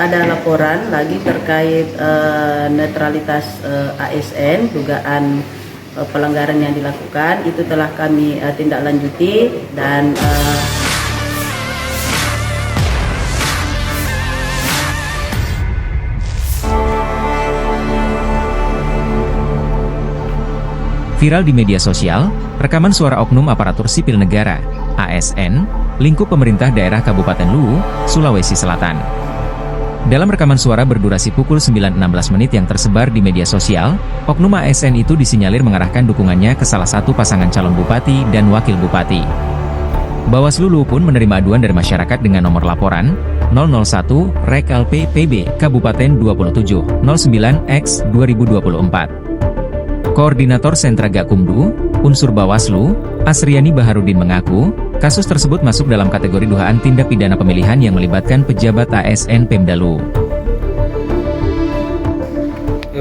Ada laporan lagi terkait netralitas ASN, dugaan pelanggaran yang dilakukan, itu telah kami tindak lanjuti dan viral di media sosial, rekaman suara oknum aparatur sipil negara, ASN, lingkup pemerintah daerah Kabupaten Luwu, Sulawesi Selatan. Dalam rekaman suara berdurasi pukul 9.16 menit yang tersebar di media sosial, oknum ASN itu disinyalir mengarahkan dukungannya ke salah satu pasangan calon bupati dan wakil bupati. Bawaslu Luwu pun menerima aduan dari masyarakat dengan nomor laporan 001-REK-LP-PB Kabupaten 27-09-X-2024. Koordinator Sentra Gakumdu, unsur Bawaslu, Asriani Baharudin mengaku, kasus tersebut masuk dalam kategori dugaan tindak pidana pemilihan yang melibatkan pejabat ASN Pemda Luwu.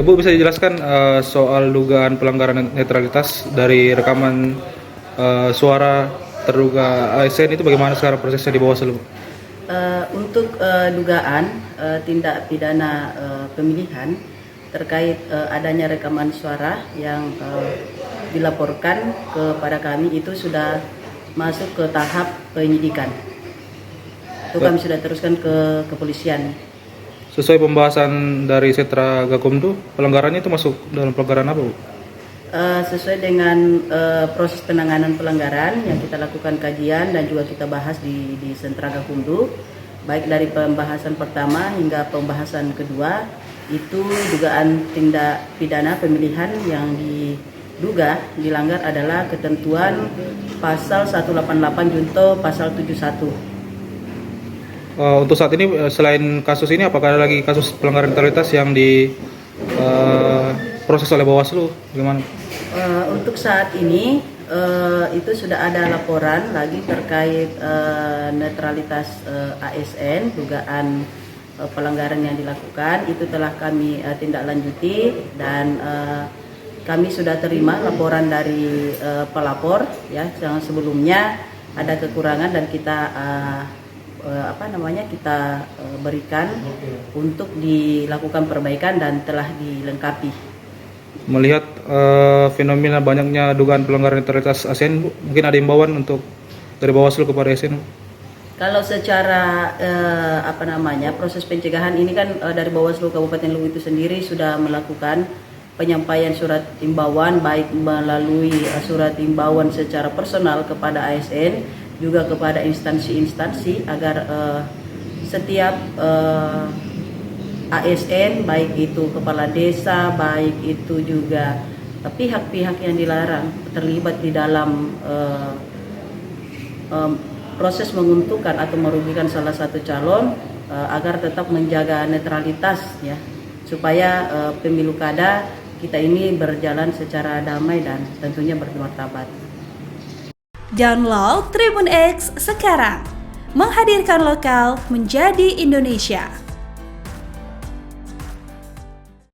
Bu, bisa dijelaskan soal dugaan pelanggaran netralitas dari rekaman suara terduga ASN itu bagaimana sekarang prosesnya di Bawaslu? Untuk dugaan tindak pidana pemilihan terkait adanya rekaman suara yang dilaporkan kepada kami itu sudah masuk ke tahap penyidikan. Itu kami sudah teruskan ke kepolisian. Sesuai pembahasan dari Sentra Gakumdu, pelanggarannya itu masuk dalam pelanggaran apa, Bu? Sesuai dengan proses penanganan pelanggaran yang kita lakukan kajian dan juga kita bahas di Sentra Gakumdu, baik dari pembahasan pertama hingga pembahasan kedua, itu dugaan tindak pidana pemilihan yang diduga dilanggar adalah ketentuan pasal 188 junto pasal 71. Untuk saat ini selain kasus ini apakah ada lagi kasus pelanggaran netralitas yang diproses oleh Bawaslu? Bagaimana? Untuk saat ini itu sudah ada laporan lagi terkait netralitas ASN, dugaan pelanggaran yang dilakukan, itu telah kami tindak lanjuti dan kami sudah terima laporan dari pelapor ya, yang sebelumnya ada kekurangan dan kita kita berikan untuk dilakukan perbaikan dan telah dilengkapi. Melihat fenomena banyaknya dugaan pelanggaran netralitas ASN, Bu, mungkin ada imbauan untuk dari Bawaslu kepada ASN, Bu? Kalau secara proses pencegahan ini kan dari Bawaslu Kabupaten Luwu itu sendiri sudah melakukan penyampaian surat imbauan, baik melalui surat imbauan secara personal kepada ASN, juga kepada instansi-instansi agar setiap ASN, baik itu kepala desa, baik itu juga pihak-pihak yang dilarang terlibat di dalam proses menguntungkan atau merugikan salah satu calon, agar tetap menjaga netralitas ya, supaya pemilu kada kita ini berjalan secara damai dan tentunya bermartabat. Download Tribun X sekarang, menghadirkan lokal menjadi Indonesia.